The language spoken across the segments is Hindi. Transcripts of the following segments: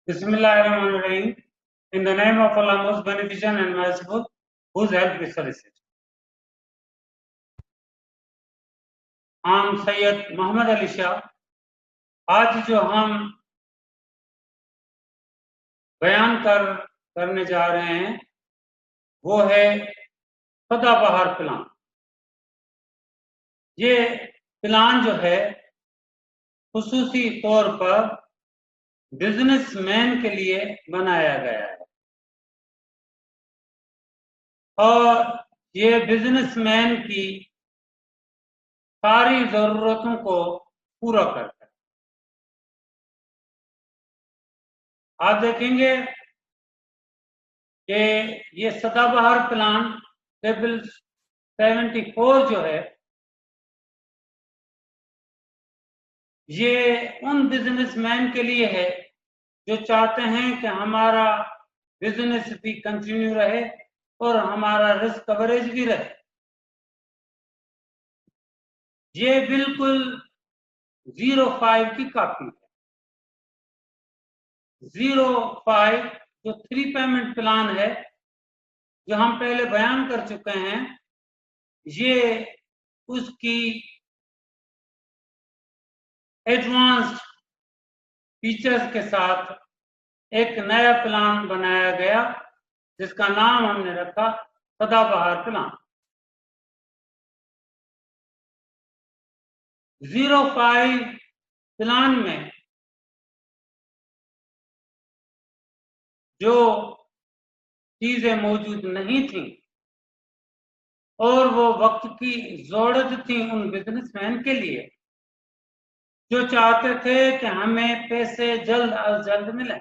Bismillahirrahmanirrahim. In the name of Allah, most beneficent and merciful, whose help we solicit. आम सैयद मोहम्मद अली शाह आज जो हम बयान करने जा रहे हैं वो है सदाबहार प्लान। ये प्लान जो है खुसूसी तौर पर बिजनेसमैन के लिए बनाया गया है और ये बिजनेसमैन की सारी जरूरतों को पूरा करता है। आप देखेंगे कि ये सदाबहार प्लान टेबल 74 जो है ये उन बिजनेसमैन के लिए है जो चाहते हैं कि हमारा बिजनेस भी कंटिन्यू रहे और हमारा रिस्क कवरेज भी रहे। ये बिल्कुल 05 की कॉपी है। 05 जो 3 पेमेंट प्लान है जो हम पहले बयान कर चुके हैं, ये उसकी एडवांस्ड फीचर्स के साथ एक नया प्लान बनाया गया जिसका नाम हमने रखा सदाबहार प्लान। 05 प्लान में जो चीजें मौजूद नहीं थी और वो वक्त की जरूरत थी उन बिजनेसमैन के लिए जो चाहते थे कि हमें पैसे जल्द अज जल्द मिले,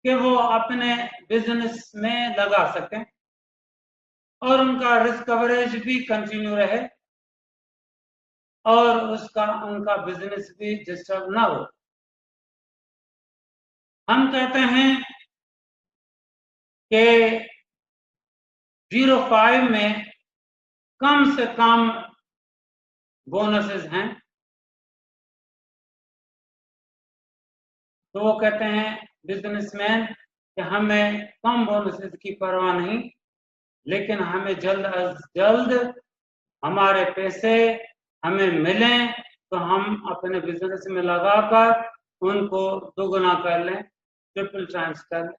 कि वो अपने बिजनेस में लगा सकें और उनका रिस्क कवरेज भी कंटिन्यू रहे और उनका बिजनेस भी डिस्टर्ब ना हो। हम कहते हैं कि 05 में कम से कम बोनसेस हैं, तो वो कहते हैं बिजनेसमैन कि हमें कम बोनसेस की परवाह नहीं, लेकिन हमें जल्द अज जल्द हमारे पैसे हमें मिलें तो हम अपने बिजनेस में लगाकर उनको दोगुना कर लें, ट्रिपल टाइम्स कर लें।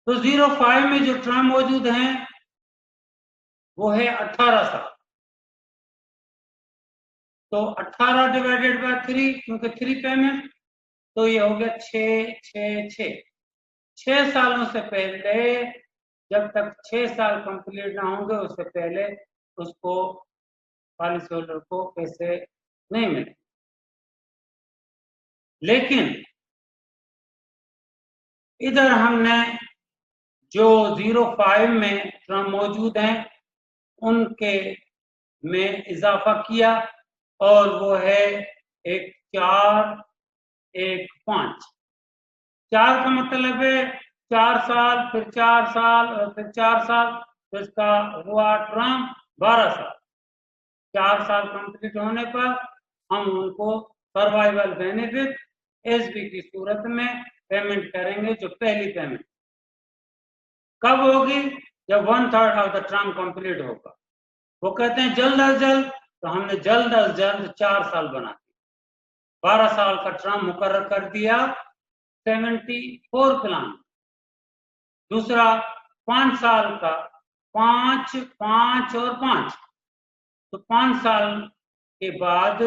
तो 05 में जो टर्म मौजूद हैं वो है 18 साल। तो 18 डिवाइडेड बाय 3, क्योंकि 3 पेमेंट, तो ये हो गया 6 सालों से पहले, जब तक 6 साल कंप्लीट ना होंगे उससे पहले उसको पॉलिसी होल्डर को पैसे नहीं मिले। लेकिन इधर हमने जो 05 में टर्म मौजूद हैं उनके में इजाफा किया और वो है एक 4 1 5। 4 का मतलब है 4 साल, फिर 4 साल और फिर 4 साल, तो इसका हुआ टर्म 12 साल। 4 साल कंप्लीट होने पर हम उनको सर्वाइवल बेनिफिट एसबी की सूरत में पेमेंट करेंगे। जो पहली पेमेंट कब होगी? जब 1/3 ऑफ द टर्म कंप्लीट होगा। वो कहते हैं जल्द अज जल्द, तो हमने जल्द अज जल्द 4 साल बना दिया, 12 साल का टर्म मुकर्रर कर दिया 74 प्लान। दूसरा 5 साल का, 5 5 और 5, तो 5 साल के बाद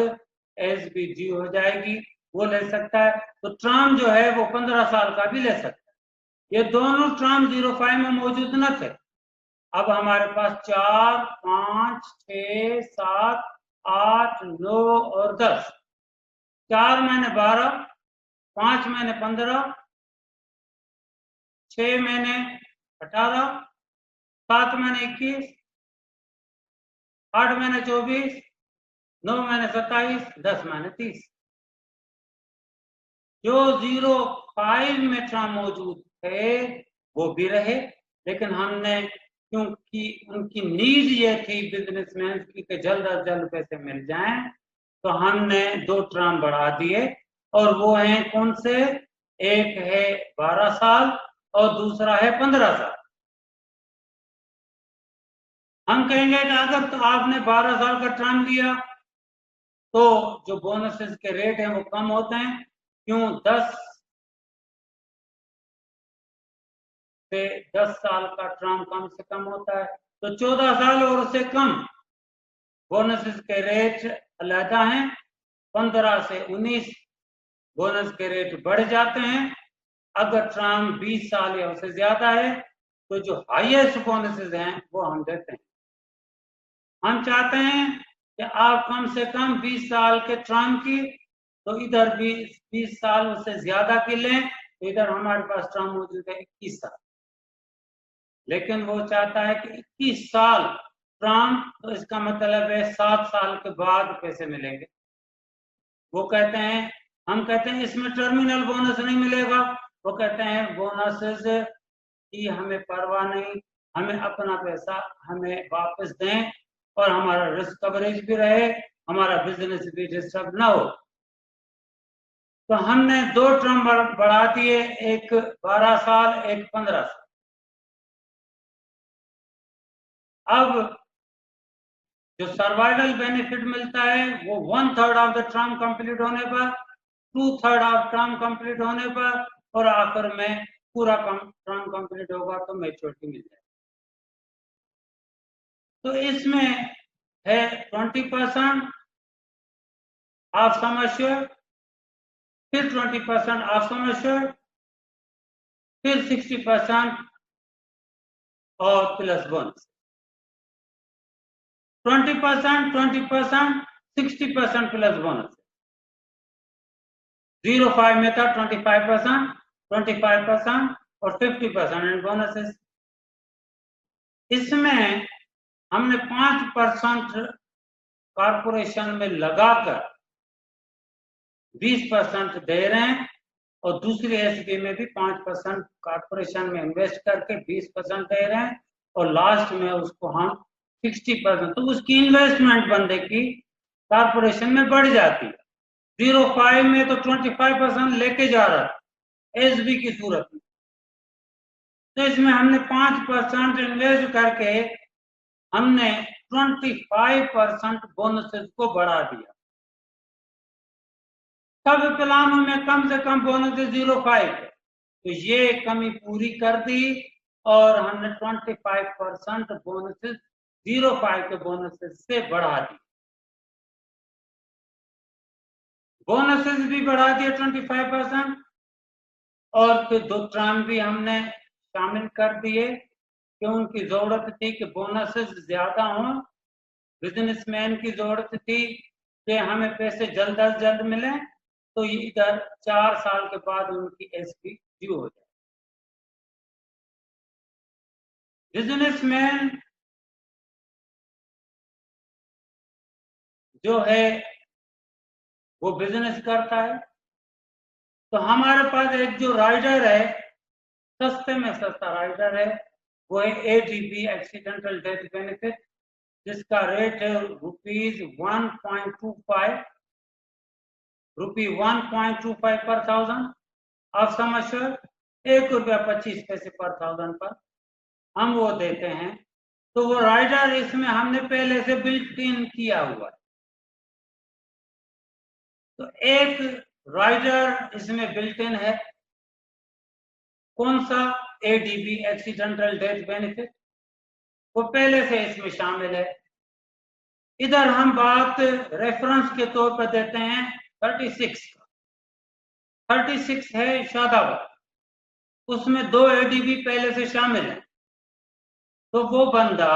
एसबी ड्यू हो जाएगी, वो ले सकता है। तो टर्म जो है वो 15 साल का भी ले सकता है। ये दोनों टर्म 05 में मौजूद न थे। अब हमारे पास 4 5 6 7 8 9 और 10, 4 महीने 12, 5 महीने 15, 6 महीने 18, 7 महीने 21, 8 महीने 24, 9 महीने 27, 10 महीने 30। जो 05 में टर्म मौजूद थे वो भी रहे, लेकिन हमने क्योंकि उनकी नीड ये थी बिजनेसमैन की कि जल्द अज जल्द पैसे मिल जाएं, तो हमने 2 टर्म बढ़ा दिए और वो हैं कौन से, एक है 12 साल और दूसरा है 15 साल। हम कहेंगे कि अगर तो आपने 12 साल का टर्म लिया तो जो बोनसेस के रेट हैं वो कम होते हैं। क्यों? 10 साल का टर्म कम से कम होता है, तो 14 साल और उससे कम बोनसेस के रेट अलग हैं। 15 से 19 बोनस के रेट बढ़ जाते हैं। अगर टर्म 20 साल या उससे ज्यादा है तो जो हाईएस्ट बोनसेस हैं वो हम देते हैं। हम चाहते हैं कि आप कम से कम 20 साल के टर्म की, तो इधर भी 20 साल उससे ज्यादा की लें, तो इधर हमारे पास टर्म मौजूद है 21 साल। लेकिन वो चाहता है कि 21 साल टर्म, तो इसका मतलब है 7 साल के बाद पैसे मिलेंगे। वो कहते हैं, हम कहते हैं इसमें टर्मिनल बोनस नहीं मिलेगा। वो कहते हैं बोनसेस की हमें परवाह नहीं, हमें अपना पैसा हमें वापस दें और हमारा रिस्क कवरेज भी रहे, हमारा बिजनेस भी डिस्टर्ब ना हो। तो हमने 2 टर्म बढ़ा दिए, एक 12 साल, एक 15 साल। अब जो सर्वाइवल बेनिफिट मिलता है वो 1/3 ऑफ द टर्म कंप्लीट होने पर, 2/3 ऑफ टर्म कंप्लीट होने पर, और आखिर में पूरा टर्म कंप्लीट होगा तो मैच्योरिटी मिल जाए। तो इसमें है 20% ऑफ सम एश्योर्ड, फिर 20% ऑफ सम एश्योर्ड, फिर 60% और प्लस बोनस। 20%, 20%, 60% plus bonus. 05 में था 25%, 25% और 50% एंड बोनसेस। इसमें हमने 5% कॉर्पोरेशन में लगाकर 20% दे रहे हैं, और दूसरी एसबी में भी 5% कॉर्पोरेशन में इन्वेस्ट करके 20% दे रहे हैं, और लास्ट में उसको हम 60%, तो उसकी इन्वेस्टमेंट बंदे की कॉर्पोरेशन में बढ़ जाती है। 05 में तो 25% लेके जा रहा है एसबी की सूरत में, तो इसमें हमने 5% इन्वेस्ट करके हमने 25% बोनसेस को बढ़ा दिया। सब प्लानों में कम से कम बोनस 05 है, तो ये कमी पूरी कर दी और हमने 25% बोनसेस 05 के बोनसेस से बढ़ा दी। बोनसेस भी बढ़ा दिए 25%, और फिर 2 टर्म भी हमने शामिल कर दिए कि उनकी जरूरत थी कि बोनसेस ज्यादा हों। बिजनेसमैन की जरूरत थी कि हमें पैसे जल्द अज जल्द मिले, तो इधर 4 साल के बाद उनकी एसपी ड्यू हो जाए। बिजनेसमैन जो है वो बिजनेस करता है, तो हमारे पास एक जो राइडर है, सस्ते में सस्ता राइडर है, वो है एडीबी एक्सीडेंटल डेथ बेनिफिट, जिसका रेट है ₹1.25 पर 1000 ऑफ सम एश्योर्ड, ₹1.25 पर 1000 पर हम वो देते हैं। तो वो राइडर इसमें हमने पहले से बिल्ट इन किया हुआ है, तो एक राइडर इसमें बिल्ट इन है। कौन सा? एडीबी एक्सीडेंटल डेथ बेनिफिट, वो पहले से इसमें शामिल है। इधर हम बात रेफरेंस के तौर पर देते हैं 36 का। 36 है शादाबाद, उसमें 2 एडीबी पहले से शामिल है, तो वो बंदा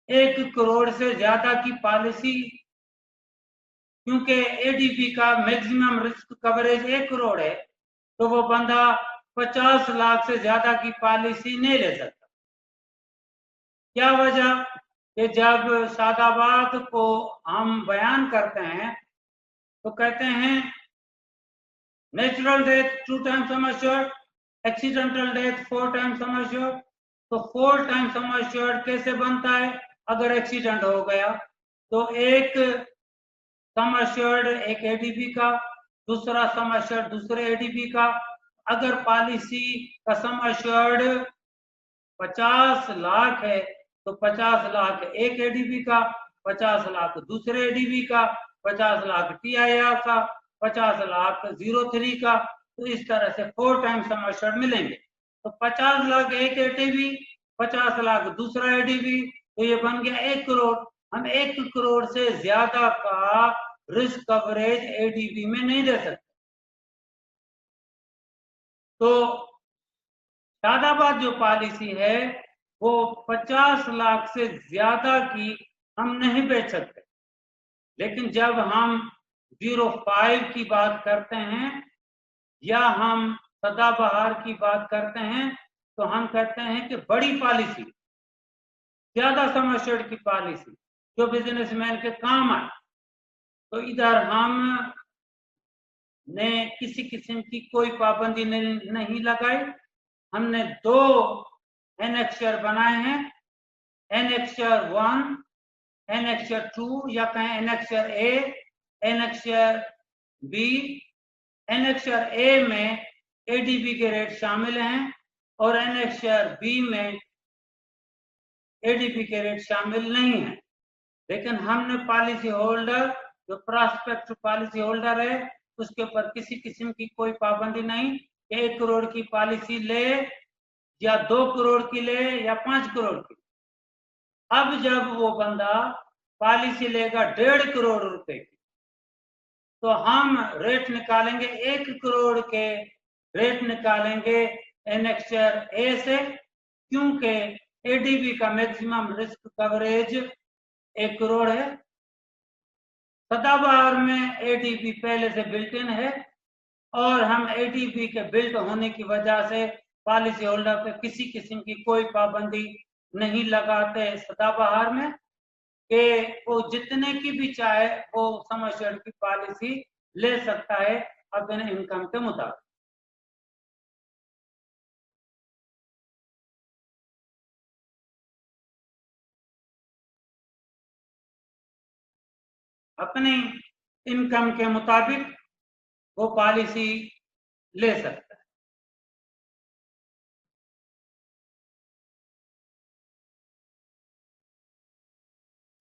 1 करोड़ से ज्यादा की पॉलिसी, क्योंकि एडीबी का मैक्सिमम रिस्क कवरेज 1 करोड़ है, तो वो बंदा 50 लाख से ज्यादा की पॉलिसी नहीं ले सकता। क्या वजह? कि जब शादाबाद को हम बयान करते हैं तो कहते हैं natural death 2 times sum assured, accidental death 4 times sum assured. तो 4 टाइम्स सम एश्योर्ड कैसे बनता है? अगर एक्सीडेंट हो गया तो एक सम एश्योर्ड एक एडीबी का, दूसरा सम एश्योर्ड दूसरे एडीबी का। अगर पॉलिसी का सम एश्योर्ड 50 लाख है तो 50 लाख एक एडीबी का, 50 लाख दूसरे एडीबी का, 50 लाख टीआईआर का, 50 लाख 03 का। तो इस तरह से 4 टाइम्स सम एश्योर्ड मिलेंगे। तो 50 लाख एक एडीबी, 50 लाख दूसरा एडीबी, तो ये बन गया 1 करोड़। हम 1 करोड़ से ज्यादा का रिस्क कवरेज एडीबी में नहीं दे सकते। तो शादाबाद जो पॉलिसी है वो 50 लाख से ज्यादा की हम नहीं बेच सकते। लेकिन जब हम 05 की बात करते हैं या हम सदाबहार की बात करते हैं तो हम कहते हैं कि बड़ी पॉलिसी, ज्यादा सम एश्योर्ड की पॉलिसी जो बिजनेसमैन के काम आए, तो इधर हम ने किसी किस्म की कोई पाबंदी नहीं लगाई। हमने 2 एनेक्चर बनाए हैं, एनेक्चर 1, एनेक्चर 2 या कहें एनेक्चर ए, एनेक्चर बी। एनेक्चर ए में एडीबी के रेट शामिल हैं और एनेक्चर बी में एडीबी के रेट शामिल नहीं है। लेकिन हमने पॉलिसी होल्डर जो प्रॉस्पेक्ट पॉलिसी होल्डर है उसके ऊपर किसी किस्म की कोई पाबंदी नहीं। 1 करोड़ की पॉलिसी ले या 2 करोड़ की ले या 5 करोड़ की। अब जब वो बंदा पॉलिसी लेगा 1.5 करोड़ रुपए की तो हम रेट निकालेंगे, 1 करोड़ के रेट निकालेंगे एनेक्चर ए से, क्योंकि एडीबी का मैक्सिमम रिस्क कवरेज 1 करोड़ है। सदाबहार में एडीबी पहले से बिल्ट इन है और हम एडीबी के बिल्ट होने की वजह से पॉलिसी होल्डर पे किसी किस्म की कोई पाबंदी नहीं लगाते सदाबहार में कि वो जितने की भी चाहे वो सम एश्योर्ड की पॉलिसी ले सकता है अपने इनकम के मुताबिक। अपने इनकम के मुताबिक वो पॉलिसी ले सकता है।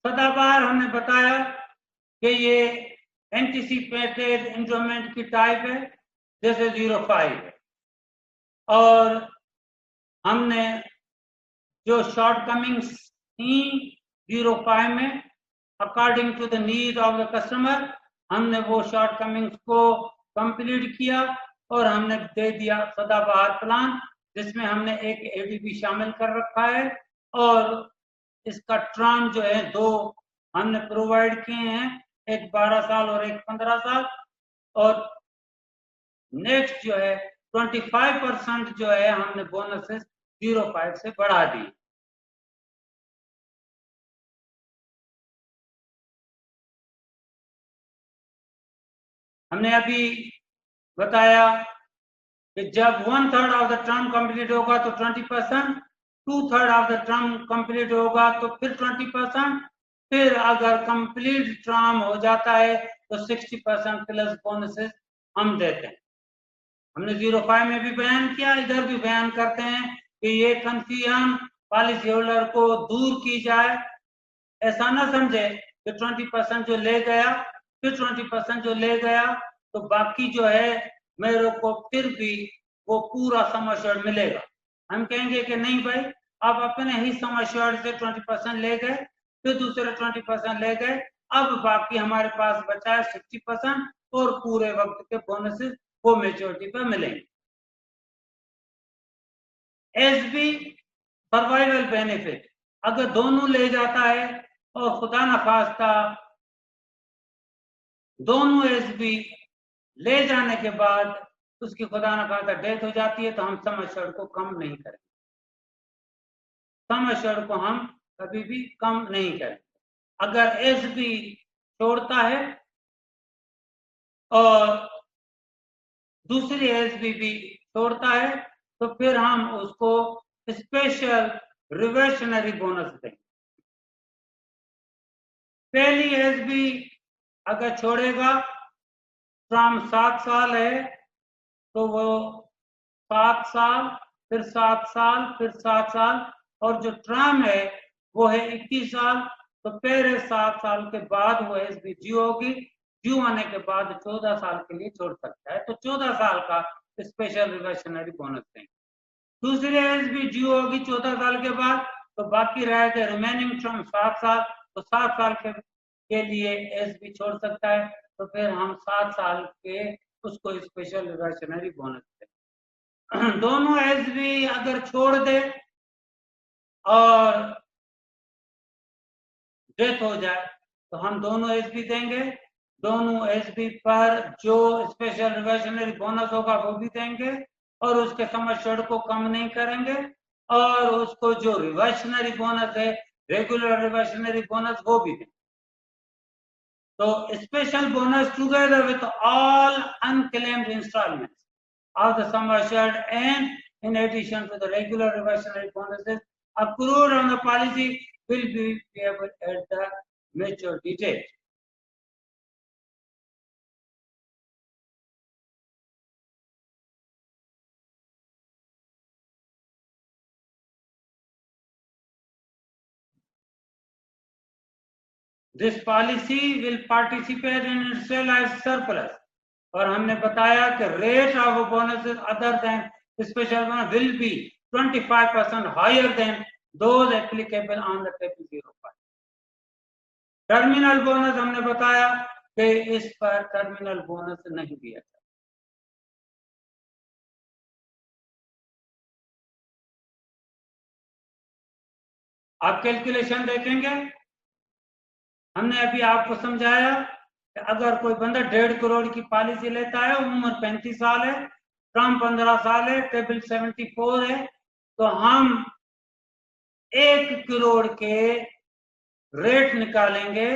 सदाबहार हमने बताया कि ये एंटीसिपेटेड इंस्ट्रूमेंट की टाइप है जैसे 05 है, और हमने जो शॉर्टकमिंग्स थी 05 में according to the need of the customer हमने वो शॉर्टकमिंग्स को कंप्लीट किया और हमने दे दिया सदाबहार प्लान जिसमें हमने एक एडीबी शामिल कर रखा है और इसका टर्म जो है 2 हमने प्रोवाइड किए हैं, एक 12 साल और एक 15 साल। और नेक्स्ट जो है 25% जो है हमने बोनसेस 05 से बढ़ा दी। हमने अभी बताया कि जब 1/3 ऑफ द टर्म कंप्लीट होगा तो 20%, 2/3 ऑफ द टर्म कंप्लीट होगा तो फिर 20%, फिर अगर कंप्लीट टर्म हो जाता है तो 60% प्लस बोनसेस हम देते हैं। हमने 05 में भी बयान किया, इधर भी बयान करते हैं कि ये कंफ्यूजन पॉलिसी होल्डर को दूर की जाए। ऐसा ना समझे कि 20% जो ले गया फिर 20% जो ले गया तो बाकी जो है मेरे को फिर भी वो पूरा सम एश्योर्ड मिलेगा। हम कहेंगे कि नहीं भाई, आप अपने ही सम एश्योर्ड से 20% ले गए, फिर दूसरे 20% ले गए, अब बाकी हमारे पास बचा है 60% और पूरे वक्त के बोनसेस वो मेच्योरिटी पर मिलेंगे। एसबी सर्वाइवल बेनिफिट, अगर दोनों ले जाता है और खुदा न खास्ता दोनों एसबी ले जाने के बाद उसकी खुदा न खास्ता डेथ हो जाती है तो हम सम एश्योर्ड को कम नहीं करेंगे, सम एश्योर्ड को हम कभी भी कम नहीं करेंगे। अगर एसबी छोड़ता है और दूसरी एसबी भी छोड़ता है तो फिर हम उसको स्पेशल रिवर्सनरी बोनस देंगे। पहली एसबी अगर छोड़ेगा, टर्म 7 साल है तो वो 7 साल, फिर 7 साल, फिर 7 साल, और जो टर्म है वो है 21 साल। तो पहले 7 साल के बाद वो एसबी ड्यू होगी, ड्यू होने के बाद 14 साल के लिए छोड़ सकता है, तो 14 साल का स्पेशल रिवर्सनरी बोनस देंगे। दूसरी एसबी ड्यू होगी 14 साल के बाद, तो बाकी रह गए रिमेनिंग टर्म 7 साल, तो 7 साल के लिए एसबी छोड़ सकता है, तो फिर हम 7 साल के उसको स्पेशल रिवर्सनरी बोनस दें। दोनों एसबी अगर छोड़ दे और डेथ हो जाए तो हम दोनों एसबी देंगे, दोनों एसबी पर जो स्पेशल रिवर्सनरी बोनस होगा वो भी देंगे, और उसके सम एश्योर्ड को कम नहीं करेंगे, और उसको जो रिवर्सनरी बोनस है, रेगुलर रिवर्सनरी बोनस, वो भी देंगे। तो special bonus together with all unclaimed installments of the sum assured and in addition to the regular reversionary bonuses accrued on the policy will be payable at the maturity date. This policy will participate in its sale as surplus. और हमने बताया कि rate of bonuses other than special bonus will be 25% higher than those applicable on the table 05. Terminal bonus हमने बताया कि इस पर टर्मिनल बोनस नहीं दिया जाता। आप कैलकुलेशन देखेंगे, हमने अभी आपको समझाया कि अगर कोई बंदा 1.5 करोड़ की पॉलिसी लेता है, उम्र 35 साल है, टर्म 15 साल है, टेबल 74 है, तो हम 1 करोड़ के रेट निकालेंगे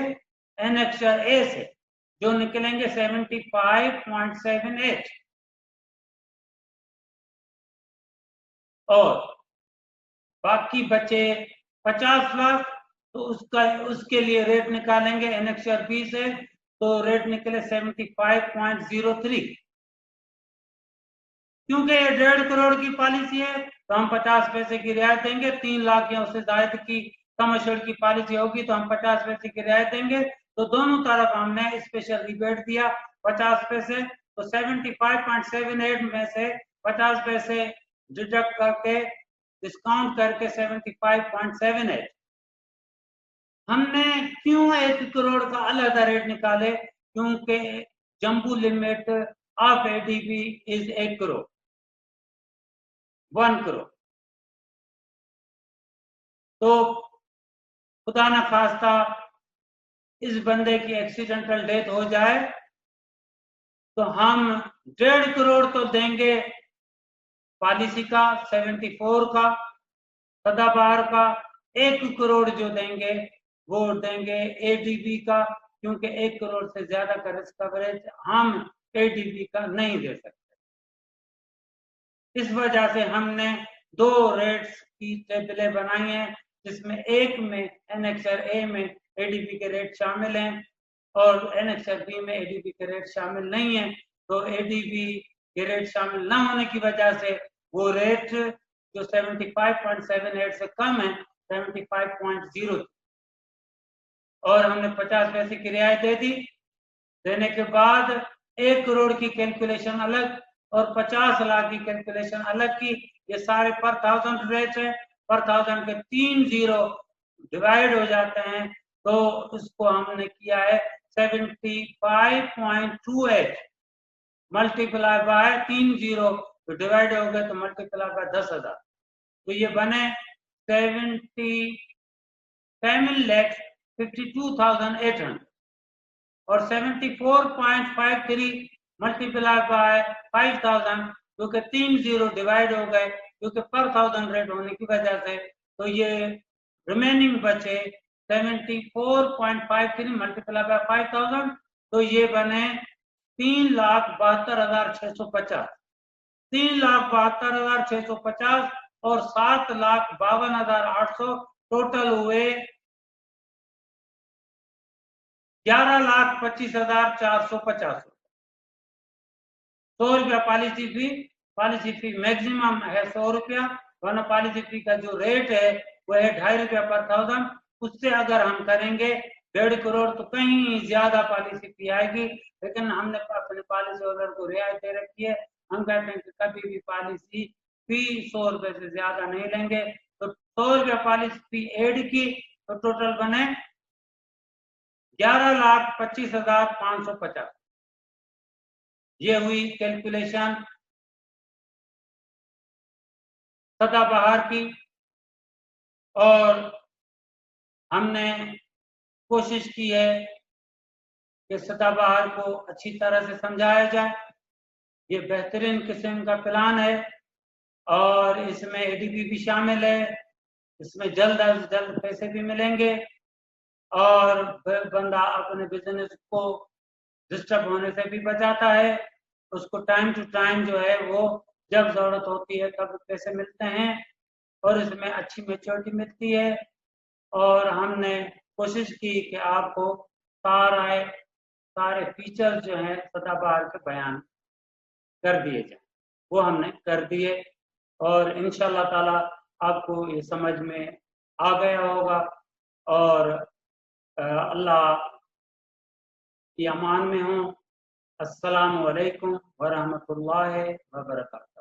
एनेक्सर ए से, जो निकलेंगे 75.78, और बाकी बचे 50 लाख, तो उसके लिए रेट निकालेंगे एनेक्सर बी से, तो रेट निकले 75.03। क्योंकि ये 1.5 करोड़ की पॉलिसी है तो हम 50 पैसे की रियायत देंगे। 3 लाख या उससे ज्यादा की सम एश्योर्ड की पॉलिसी होगी तो हम 50 पैसे की रियायत देंगे। तो दोनों तरफ हमने स्पेशल रिबेट दिया 50 पैसे, तो 75.78 में से 50 पैसे डिडक्ट करके, डिस्काउंट करके 75.78। हमने क्यों 1 करोड़ का अलग रेट निकाले? क्योंकि jumbo limit of ADB is 1 crore, 1 crore. तो खुदा न खास्ता इस बंदे की एक्सीडेंटल डेथ हो जाए तो हम 1.5 करोड़ तो देंगे पॉलिसी का, 74 का, सदाबहार का। 1 करोड़ जो देंगे वो देंगे एडीबी का, क्योंकि 1 करोड़ से ज्यादा का रिस्क कवरेज हम एडीबी का नहीं दे सकते। इस वजह से हमने 2 रेट्स की टेबलें बनाई हैं, जिसमें एक में एनेक्सर ए में एडीबी के रेट शामिल हैं और एनेक्सर बी में एडीबी के रेट शामिल नहीं है। तो एडीबी के रेट शामिल न होने की वजह से वो रेट जो 75.78 से कम है, 75.0, और हमने 50 पैसे की रियायत दे दी। देने के बाद 1 करोड़ की कैलकुलेशन अलग और 50 लाख की कैलकुलेशन अलग की। ये सारे पर 1000 रेट है, पर 1000 के 3 जीरो डिवाइड हो जाते हैं, तो उसको हमने किया है 75.28 मल्टीप्लाई बाय 3 जीरो, तो डिवाइड हो गए तो मल्टीप्लाई बाय 10,000, तो ये बने 7,52,800 और 74.53 मल्टीप्लाई बाय 5,000, क्योंकि 3 जीरो डिवाइड हो गए, क्योंकि पर 1000 रेट होने की वजह से, तो ये रिमेनिंग बचे 74.53 मल्टीप्लाई बाय 5,000, तो ये बने 3,72,650, 3,72,650 और 7,52,800 टोटल हुए 11,25,450 ₹100 पॉलिसी फी मैक्सिमम है 100 रुपया, वरना पॉलिसी फी का जो रेट है वो है ₹2.5 पर 1000। उससे अगर हम करेंगे 1.5 करोड़ तो कहीं ज्यादा पॉलिसी फी आएगी, लेकिन हमने अपने पॉलिसी होल्डर को रियायत दे रखी है। हम कहते हैं कि कभी भी पॉलिसी फी 100 रुपए से ज्यादा नहीं लेंगे। तो 100 रुपया पॉलिसी फी एड की तो टोटल बने 11,25,550। ये हुई कैलकुलेशन सदाबहार की, और हमने कोशिश की है कि सदाबहार को अच्छी तरह से समझाया जाए। ये बेहतरीन किस्म का प्लान है और इसमें एडीपी भी शामिल है। इसमें जल्द अज जल्द पैसे भी मिलेंगे और बंदा अपने बिजनेस को डिस्टर्ब होने से भी बचाता है। उसको टाइम टू टाइम जो है वो जब जरूरत होती है तब पैसे मिलते हैं और इसमें अच्छी मैच्योरिटी मिलती है। और हमने कोशिश की कि आपको सारे फीचर जो हैं सदाबहार के बयान कर दिए जाए, वो हमने कर दिए और इंशाल्लाह ताला आपको ये समझ में आ गया होगा। और अल्लाह की अमान में हो। अस्सलामु अलैकुम व रहमतुल्लाहि व बरकातहू।